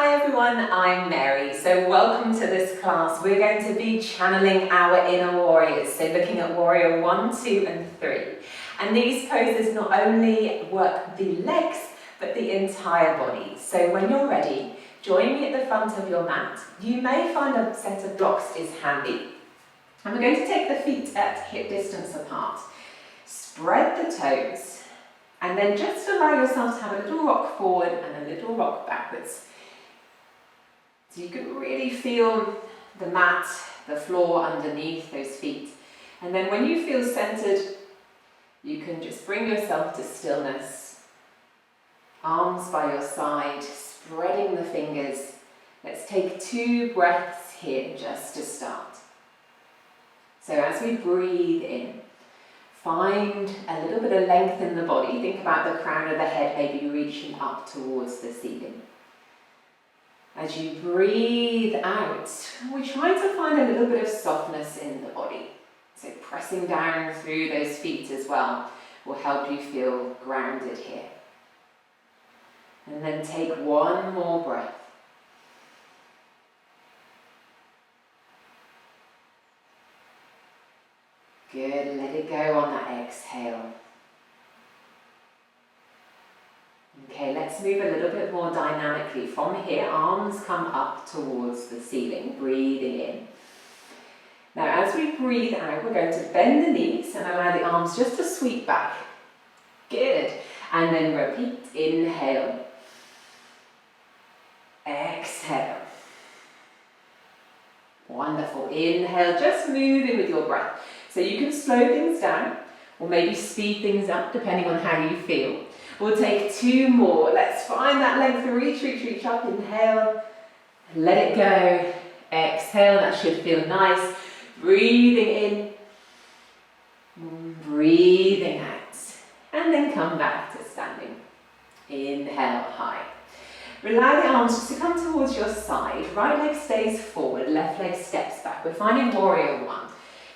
Hi everyone, I'm Mary. So welcome to this class. We're going to be channeling our inner warriors. So looking at warrior 1, 2 and 3. And these poses not only work the legs, but the entire body. So when you're ready, join me at the front of your mat. You may find a set of blocks is handy. And we're going to take the feet at hip distance apart. Spread the toes. And then just allow yourself to have a little rock forward and a little rock backwards. So you can really feel the mat, the floor underneath those feet. And then when you feel centered, you can just bring yourself to stillness. Arms by your side, spreading the fingers. Let's take 2 breaths here just to start. So as we breathe in, find a little bit of length in the body. Think about the crown of the head maybe reaching up towards the ceiling. As you breathe out, we try to find a little bit of softness in the body. So pressing down through those feet as well will help you feel grounded here. And then take 1 more breath. Good, let it go on that exhale. Okay, let's move a little bit more dynamically. From here, arms come up towards the ceiling, breathing in. Now, as we breathe out, we're going to bend the knees and allow the arms just to sweep back. Good. And then repeat. Inhale. Exhale. Wonderful. Inhale, just moving with your breath. So you can slow things down or maybe speed things up depending on how you feel. We'll take 2 more. Let's find that length. Reach up. Inhale. Let it go. Exhale. That should feel nice. Breathing in. Breathing out. And then come back to standing. Inhale high. Allow the arms just to come towards your side. Right leg stays forward. Left leg steps back. We're finding warrior 1.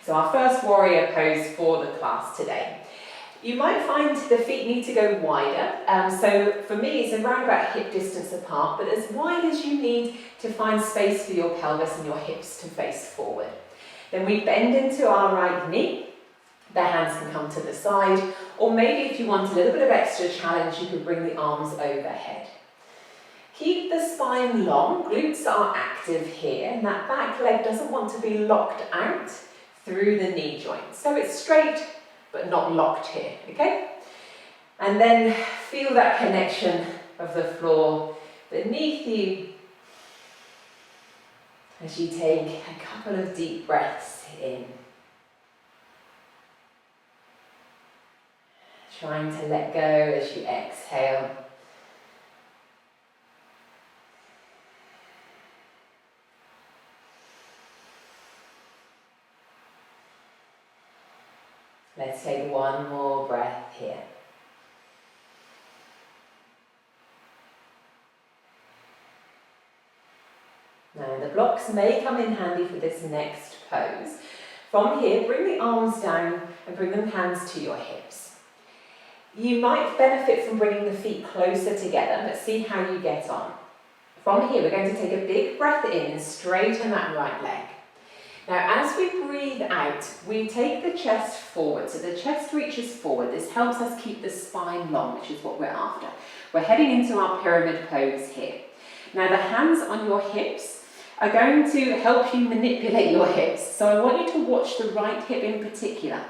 So our first warrior pose for the class today. You might find the feet need to go wider. So for me, it's around about hip distance apart, but as wide as you need to find space for your pelvis and your hips to face forward. Then we bend into our right knee. The hands can come to the side, or maybe if you want a little bit of extra challenge, you could bring the arms overhead. Keep the spine long, glutes are active here, and that back leg doesn't want to be locked out through the knee joint. So it's straight, but not locked here, okay? And then feel that connection of the floor beneath you as you take a couple of deep breaths in. Trying to let go as you exhale. Let's take 1 more breath here. Now the blocks may come in handy for this next pose. From here, bring the arms down and bring them hands to your hips. You might benefit from bringing the feet closer together, but see how you get on. From here, we're going to take a big breath in and straighten that right leg. Now, as we breathe out, we take the chest forward. So the chest reaches forward. This helps us keep the spine long, which is what we're after. We're heading into our pyramid pose here. Now, the hands on your hips are going to help you manipulate your hips. So I want you to watch the right hip in particular.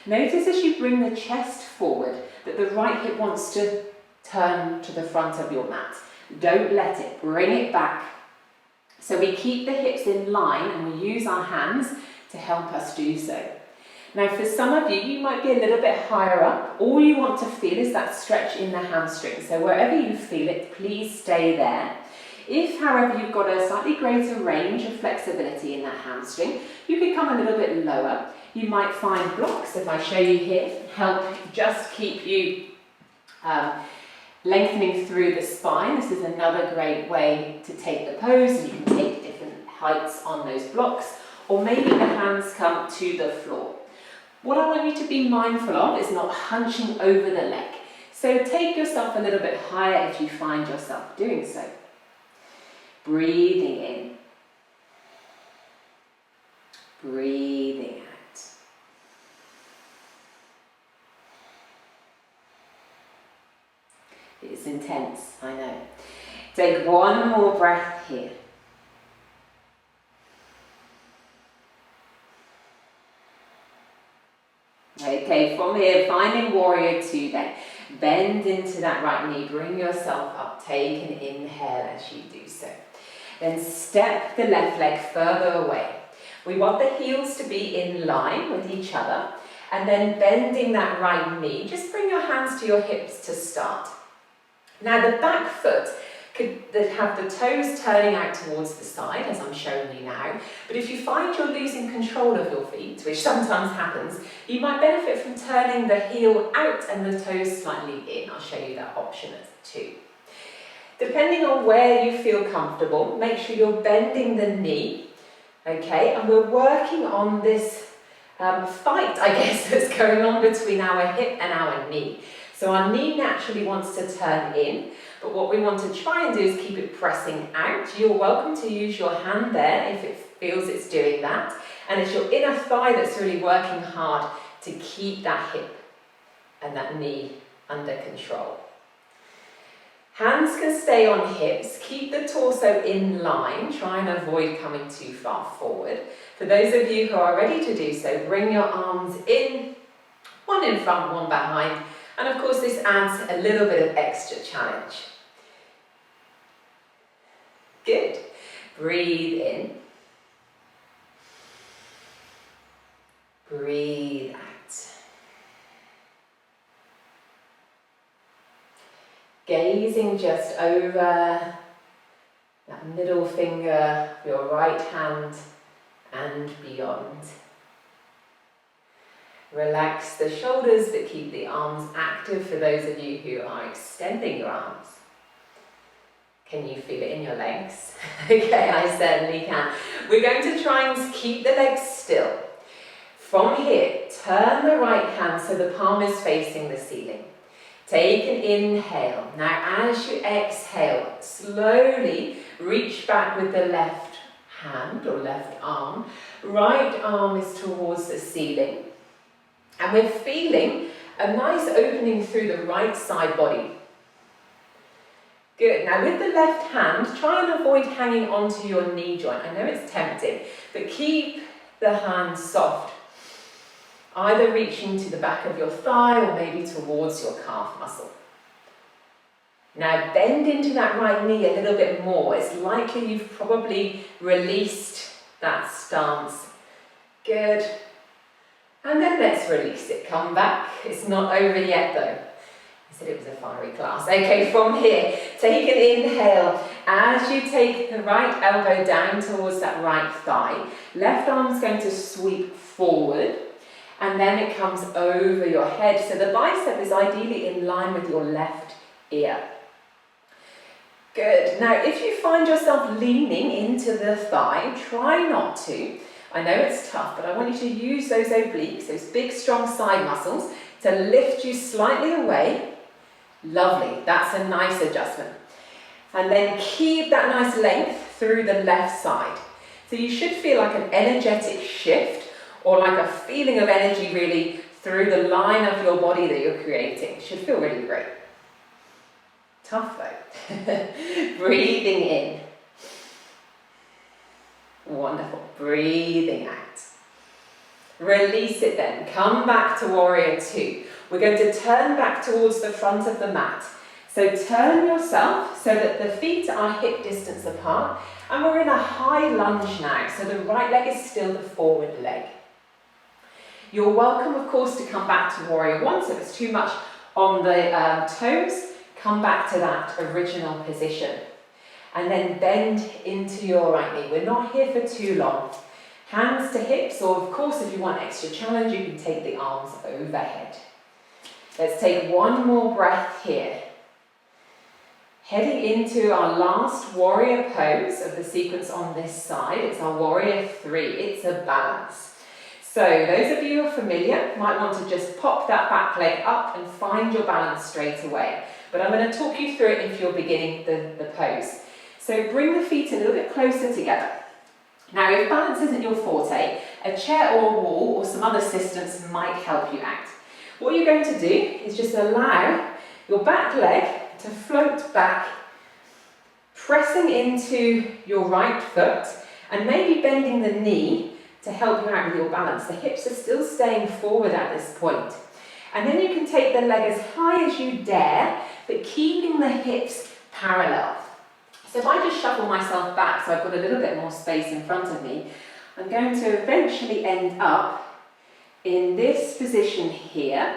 Notice as you bring the chest forward that the right hip wants to turn to the front of your mat. Don't let it. Bring it back. So we keep the hips in line and we use our hands to help us do so. Now for some of you, you might be a little bit higher up. All you want to feel is that stretch in the hamstring. So wherever you feel it, please stay there. If, however, you've got a slightly greater range of flexibility in that hamstring, you can come a little bit lower. You might find blocks, if I show you here, help just keep you lengthening through the spine. This is another great way to take the pose, and you can take different heights on those blocks, or maybe the hands come to the floor. What I want you to be mindful of is not hunching over the leg. So take yourself a little bit higher if you find yourself doing so. Breathing in. Breathing out. It's intense, I know. Take one more breath here. Okay, from here, finding warrior two then. Bend into that right knee, bring yourself up, take an inhale as you do so. Then step the left leg further away. We want the heels to be in line with each other, and then bending that right knee, just bring your hands to your hips to start. Now the back foot could have the toes turning out towards the side, as I'm showing you now, but if you find you're losing control of your feet, which sometimes happens, you might benefit from turning the heel out and the toes slightly in. I'll show you that option too. Depending on where you feel comfortable, make sure you're bending the knee, okay, and we're working on this fight, I guess, that's going on between our hip and our knee. So our knee naturally wants to turn in, but what we want to try and do is keep it pressing out. You're welcome to use your hand there if it feels it's doing that. And it's your inner thigh that's really working hard to keep that hip and that knee under control. Hands can stay on hips, keep the torso in line, try and avoid coming too far forward. For those of you who are ready to do so, bring your arms in, one in front, one behind, and of course this adds a little bit of extra challenge. Good. Breathe in. Breathe out. Gazing just over that middle finger of your right hand and beyond. Relax the shoulders but keep the arms active for those of you who are extending your arms. Can you feel it in your legs? Okay, I certainly can. We're going to try and keep the legs still. From here, turn the right hand so the palm is facing the ceiling. Take an inhale. Now as you exhale, slowly reach back with the left hand or left arm. Right arm is towards the ceiling. And we're feeling a nice opening through the right side body. Good. Now with the left hand, try and avoid hanging onto your knee joint. I know it's tempting, but keep the hand soft. Either reaching to the back of your thigh or maybe towards your calf muscle. Now bend into that right knee a little bit more. It's likely you've probably released that stance. Good. And then let's release it. Come back. It's not over yet though. I said it was a fiery class. Okay, from here, take an inhale. As you take the right elbow down towards that right thigh, left arm's going to sweep forward. And then it comes over your head. So the bicep is ideally in line with your left ear. Good. Now, if you find yourself leaning into the thigh, try not to. I know it's tough, but I want you to use those obliques, those big, strong side muscles, to lift you slightly away. Lovely. That's a nice adjustment. And then keep that nice length through the left side. So you should feel like an energetic shift, or like a feeling of energy really through the line of your body that you're creating. It should feel really great. Tough though. Breathing in. Wonderful. Breathing out. Release it then. Come back to warrior two. We're going to turn back towards the front of the mat. So turn yourself so that the feet are hip distance apart. And we're in a high lunge now. So the right leg is still the forward leg. You're welcome, of course, to come back to warrior one. So if it's too much on the toes, come back to that original position. And then bend into your right knee. We're not here for too long. Hands to hips, or of course, if you want extra challenge, you can take the arms overhead. Let's take one more breath here. Heading into our last warrior pose of the sequence on this side. It's our warrior three. It's a balance. So those of you who are familiar might want to just pop that back leg up and find your balance straight away. But I'm going to talk you through it if you're beginning the pose. So bring the feet a little bit closer together. Now, if balance isn't your forte, a chair or a wall or some other assistance might help you out. What you're going to do is just allow your back leg to float back, pressing into your right foot and maybe bending the knee to help you out with your balance. The hips are still staying forward at this point. And then you can take the leg as high as you dare, but keeping the hips parallel. So if I just shuffle myself back so I've got a little bit more space in front of me, I'm going to eventually end up in this position here.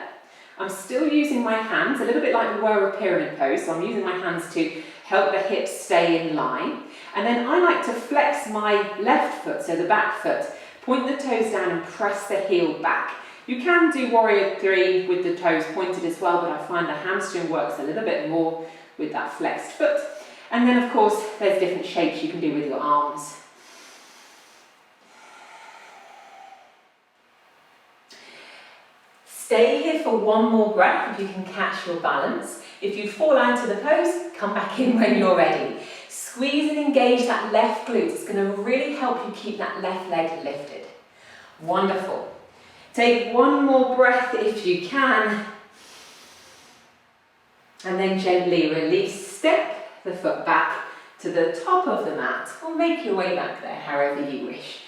I'm still using my hands, a little bit like we were a pyramid pose, so I'm using my hands to help the hips stay in line. And then I like to flex my left foot, so the back foot, point the toes down and press the heel back. You can do Warrior 3 with the toes pointed as well, but I find the hamstring works a little bit more with that flexed foot. And then of course, there's different shapes you can do with your arms. Stay here for one more breath if you can catch your balance. If you fall out of the pose, come back in when you're ready. Squeeze and engage that left glute. It's going to really help you keep that left leg lifted. Wonderful. Take one more breath if you can. And then gently release, step the foot back to the top of the mat, or make your way back there however you wish.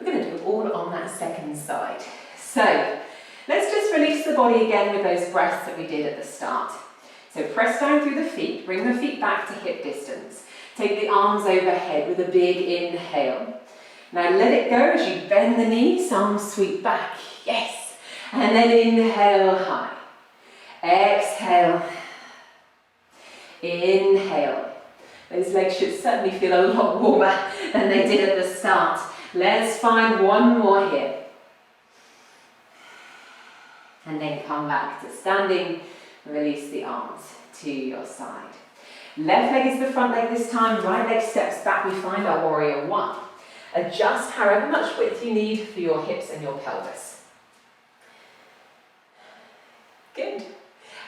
We're going to do it all on that second side. So let's just release the body again with those breaths that we did at the start. So press down through the feet, bring the feet back to hip distance. Take the arms overhead with a big inhale. Now let it go as you bend the knees, arms sweep back, yes. And then inhale high. Exhale. Inhale. Those legs should certainly feel a lot warmer than they did at the start. Let's find one more here. And then come back to standing. Release the arms to your side. Left leg is the front leg this time. Right leg steps back. We find our Warrior 1. Adjust however much width you need for your hips and your pelvis. Good.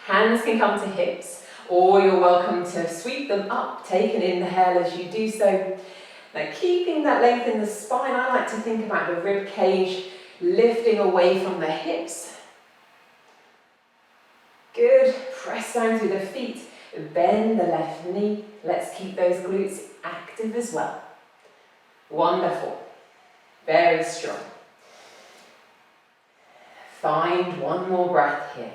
Hands can come to hips, or you're welcome to sweep them up. Take an inhale as you do so. Now keeping that length in the spine, I like to think about the rib cage lifting away from the hips. Good. Press down through the feet. Bend the left knee. Let's keep those glutes active as well. Wonderful. Very strong. Find one more breath here.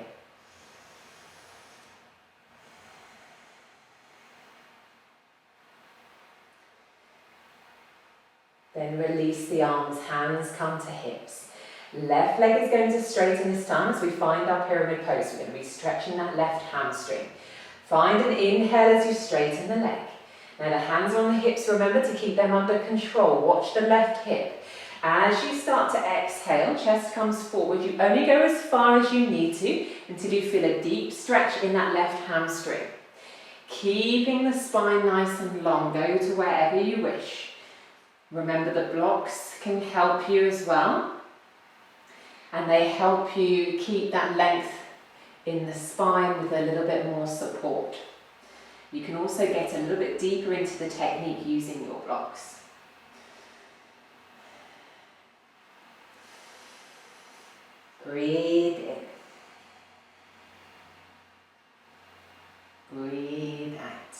Then release the arms, hands come to hips. Left leg is going to straighten this time as we find our pyramid pose. We're going to be stretching that left hamstring. Find an inhale as you straighten the leg. Now the hands are on the hips, remember to keep them under control. Watch the left hip. As you start to exhale, chest comes forward. You only go as far as you need to until you feel a deep stretch in that left hamstring. Keeping the spine nice and long, go to wherever you wish. Remember the blocks can help you as well. And they help you keep that length in the spine with a little bit more support. You can also get a little bit deeper into the technique using your blocks. Breathe in. Breathe out.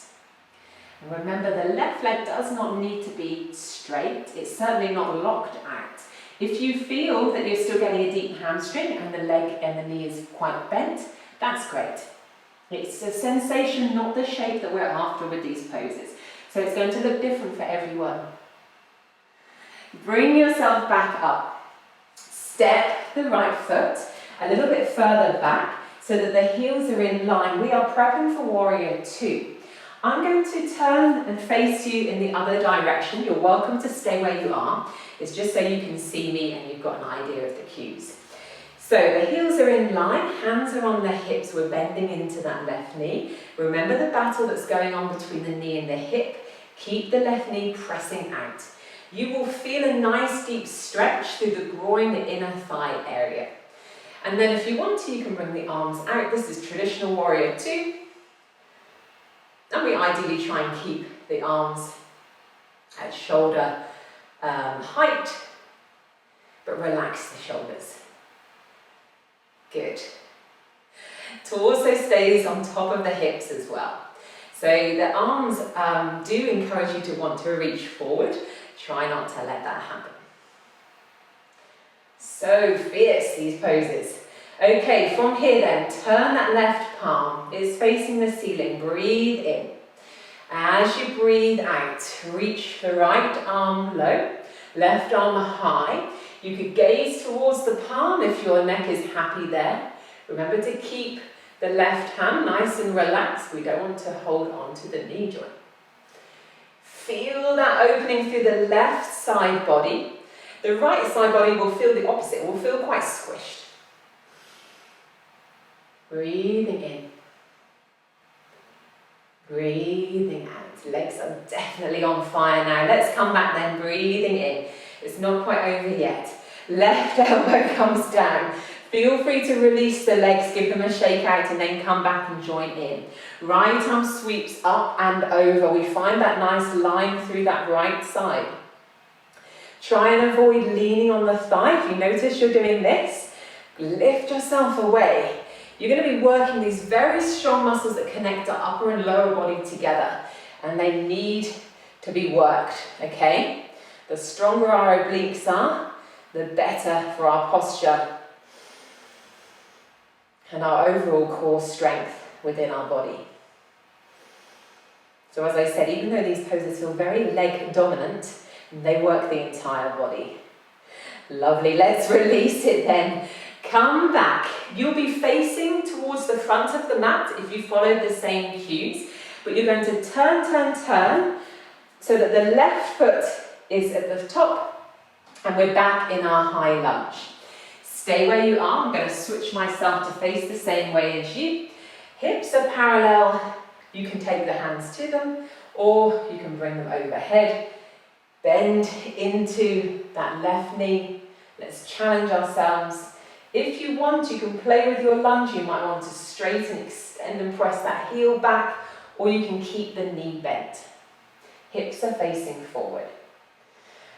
And remember, the left leg does not need to be straight. It's certainly not locked out. If you feel that you're still getting a deep hamstring and the leg and the knee is quite bent, that's great. It's a sensation, not the shape that we're after with these poses. So it's going to look different for everyone. Bring yourself back up. Step the right foot a little bit further back so that the heels are in line. We are prepping for Warrior 2. I'm going to turn and face you in the other direction. You're welcome to stay where you are. It's just so you can see me and you've got an idea of the cues. So the heels are in line, hands are on the hips, we're bending into that left knee. Remember the battle that's going on between the knee and the hip. Keep the left knee pressing out. You will feel a nice deep stretch through the groin, the inner thigh area. And then if you want to, you can bring the arms out. This is traditional Warrior 2. And we ideally try and keep the arms at shoulder height, but relax the shoulders. Good. Torso stays on top of the hips as well. So the arms do encourage you to want to reach forward. Try not to let that happen. So fierce, these poses. Okay, from here then, turn that left palm. It's facing the ceiling. Breathe in. As you breathe out, reach the right arm low, left arm high. You could gaze towards the palm if your neck is happy there. Remember to keep the left hand nice and relaxed. We don't want to hold on to the knee joint. Feel that opening through the left side body. The right side body will feel the opposite. It will feel quite squished. Breathing in. Breathing out. Legs are definitely on fire now. Let's come back then. Breathing in. It's not quite over yet. Left elbow comes down. Feel free to release the legs, give them a shake out, and then come back and join in. Right arm sweeps up and over. We find that nice line through that right side. Try and avoid leaning on the thigh. If you notice you're doing this, lift yourself away. You're going to be working these very strong muscles that connect our upper and lower body together, and they need to be worked, okay? The stronger our obliques are, the better for our posture and our overall core strength within our body. So as I said, even though these poses feel very leg dominant, they work the entire body. Lovely, let's release it then. Come back. You'll be facing towards the front of the mat if you follow the same cues, but you're going to turn, turn, so that the left foot is at the top and we're back in our high lunge. Stay where you are. I'm going to switch myself to face the same way as you. Hips are parallel. You can take the hands to them, or you can bring them overhead. Bend into that left knee. Let's challenge ourselves. If you want, you can play with your lunge. You might want to straighten, extend and press that heel back, or you can keep the knee bent. Hips are facing forward.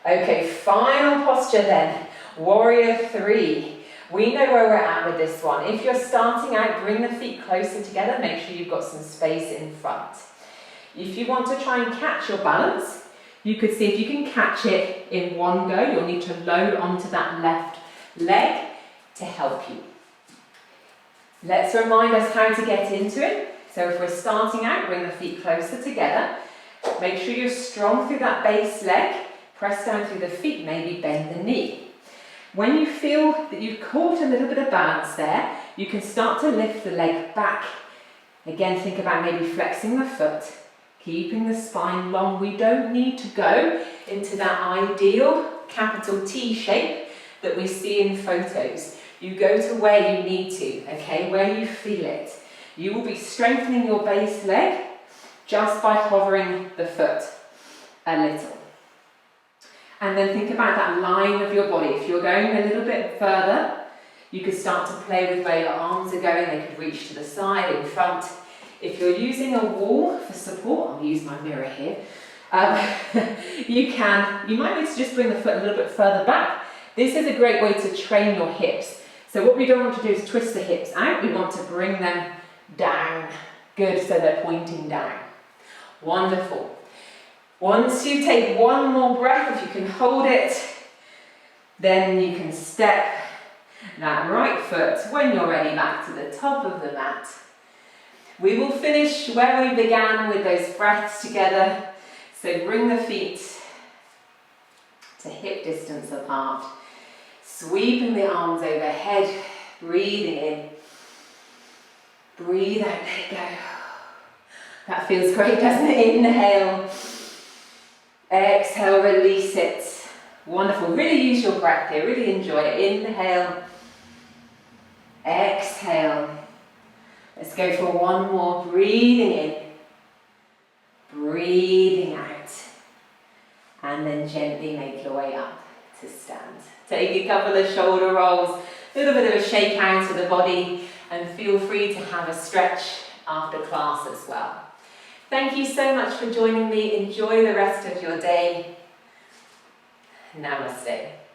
Okay, final posture then. Warrior 3. We know where we're at with this one. If you're starting out, bring the feet closer together. Make sure you've got some space in front. If you want to try and catch your balance, you could see if you can catch it in one go. You'll need to load onto that left leg to help you. Let's remind us how to get into it. So if we're starting out, bring the feet closer together. Make sure you're strong through that base leg. Press down through the feet, maybe bend the knee. When you feel that you've caught a little bit of balance there, you can start to lift the leg back. Again, think about maybe flexing the foot, keeping the spine long. We don't need to go into that ideal capital T shape that we see in photos. You go to where you need to, okay, where you feel it. You will be strengthening your base leg just by hovering the foot a little. And then think about that line of your body. If you're going a little bit further, you could start to play with where your arms are going. They could reach to the side, in front. If you're using a wall for support, I'll use my mirror here. You might need to just bring the foot a little bit further back. This is a great way to train your hips. So what we don't want to do is twist the hips out. We want to bring them down. Good, so they're pointing down. Wonderful. Once you take one more breath, if you can hold it, then you can step that right foot, when you're ready, back to the top of the mat. We will finish where we began with those breaths together. So bring the feet to hip distance apart, sweeping the arms overhead, breathing in, breathe out, let it go. That feels great, doesn't it? Inhale. Exhale, release it. Wonderful. Really use your breath here. Really enjoy it. Inhale. Exhale. Let's go for one more. Breathing in. Breathing out. And then gently make your way up to stand. Take a couple of shoulder rolls. A little bit of a shake out of the body. And feel free to have a stretch after class as well. Thank you so much for joining me. Enjoy the rest of your day. Namaste.